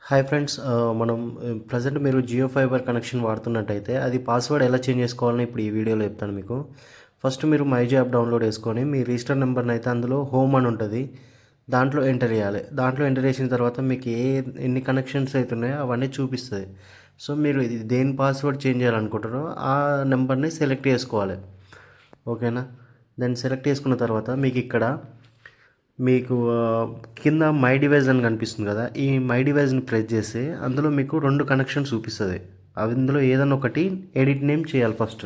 Hi friends, మనం present మీరు Jio fibre connection వాడుతున్నట్టయితే అది పాస్వర్డ్ ఎలా చేంజ్ చేసుకోవాలని ఇప్పుడు ఈ వీడియోలో చెప్తాను మీకు. ఫస్ట్ మీరు మైజీ యాప్ డౌన్లోడ్ చేసుకొని మీ రిజిస్టర్ నెంబర్ని అయితే అందులో హోమ్ అని ఉంటుంది, దాంట్లో ఎంటర్ చేయాలి. దాంట్లో ఎంటర్ చేసిన తర్వాత మీకు ఎన్ని కనెక్షన్స్ అవుతున్నాయో అవన్నీ చూపిస్తుంది. సో మీరు ఇది దేని పాస్వర్డ్ చేంజ్ చేయాలనుకుంటారో ఆ నెంబర్ని సెలెక్ట్ చేసుకోవాలి. ఓకేనా? దాన్ని సెలెక్ట్ చేసుకున్న తర్వాత మీకు కింద మై డివైస్ అని కనిపిస్తుంది కదా, ఈ మై డివైస్ని ప్రెస్ చేస్తే అందులో మీకు 2 కనెక్షన్స్ చూపిస్తుంది. అందులో ఏదైనా ఒకటి ఎడిట్ నేమ్ చేయాలి ఫస్ట్.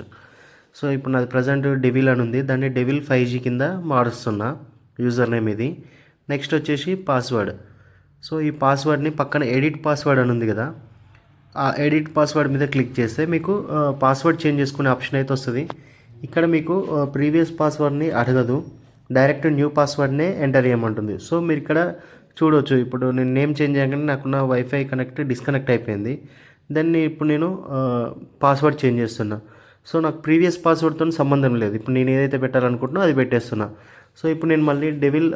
సో ఇప్పుడు నాది ప్రజెంట్ డెవిల్ అని ఉంది, దాన్ని డెవిల్ 5G కింద మారుస్తున్నా యూజర్ నేమ్ ఇది. నెక్స్ట్ వచ్చేసి పాస్వర్డ్. సో ఈ పాస్వర్డ్ని పక్కన ఎడిట్ పాస్వర్డ్ అని ఉంది కదా, ఆ ఎడిట్ పాస్వర్డ్ మీద క్లిక్ చేస్తే మీకు పాస్వర్డ్ చేంజ్ చేసుకునే ఆప్షన్ అయితే వస్తుంది. ఇక్కడ మీకు ప్రీవియస్ పాస్వర్డ్ని అడగదు, డైరెక్ట్ న్యూ పాస్వర్డ్నే ఎంటర్ చేయమంటుంది. సో మీరు ఇక్కడ చూడవచ్చు, ఇప్పుడు నేను నేమ్ చేంజ్ చేయగానే నాకున్న వైఫై డిస్కనెక్ట్ అయిపోయింది. దాన్ని ఇప్పుడు నేను పాస్వర్డ్ చేంజ్ చేస్తున్నా. సో నాకు ప్రీవియస్ పాస్వర్డ్తో సంబంధం లేదు, ఇప్పుడు నేను ఏదైతే పెట్టాలనుకుంటున్నా అది పెట్టేస్తున్నా. సో ఇప్పుడు నేను మళ్ళీ డెవిల్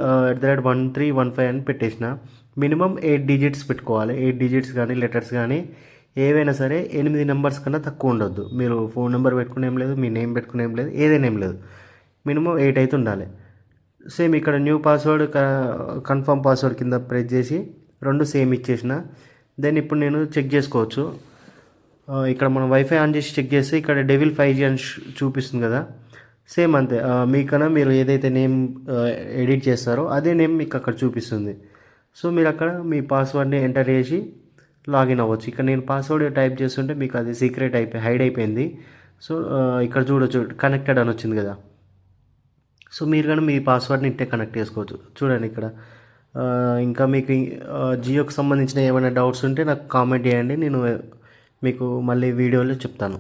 @1315 అని పెట్టేసిన. మినిమం 8 డిజిట్స్ పెట్టుకోవాలి. 8 డిజిట్స్ కానీ లెటర్స్ కానీ ఏవైనా సరే 8 నెంబర్స్ కన్నా తక్కువ ఉండొద్దు. మీరు ఫోన్ నెంబర్ పెట్టుకునేం లేదు, మీ నేమ్ పెట్టుకునేం లేదు, ఏదైనా ఏం లేదు, మినిమం 8 అయితే ఉండాలి. సేమ్ ఇక్కడ న్యూ పాస్వర్డ్ కన్ఫర్మ్ పాస్వర్డ్ కింద ప్రెస్ చేసి 2 సేమ్ ఇచ్చేసిన. దెన్ ఇప్పుడు నేను చెక్ చేసుకోవచ్చు. ఇక్కడ మనం వైఫై ఆన్ చేసి చెక్ చేస్తే ఇక్కడ డెవిల్ 5G అని చూపిస్తుంది కదా, సేమ్ అంతే. మీకన్నా మీరు ఏదైతే నేమ్ ఎడిట్ చేస్తారో అదే నేమ్ మీకు అక్కడ చూపిస్తుంది. సో మీరు అక్కడ మీ పాస్వర్డ్ని ఎంటర్ చేసి లాగిన్ అవ్వచ్చు. ఇక్కడ నేను పాస్వర్డ్ టైప్ చేస్తుంటే మీకు అది సీక్రెట్ హైడ్ అయిపోయింది. సో ఇక్కడ చూడొచ్చు, కనెక్టెడ్ అని వచ్చింది కదా. సో మీరు కానీ మీ పాస్వర్డ్ని ఇంటే కనెక్ట్ చేసుకోవచ్చు. చూడండి ఇక్కడ. ఇంకా మీకు జియోకి సంబంధించిన ఏమైనా డౌట్స్ ఉంటే నాకు కామెంట్ చేయండి, నేను మీకు మళ్ళీ వీడియోలో చెప్తాను.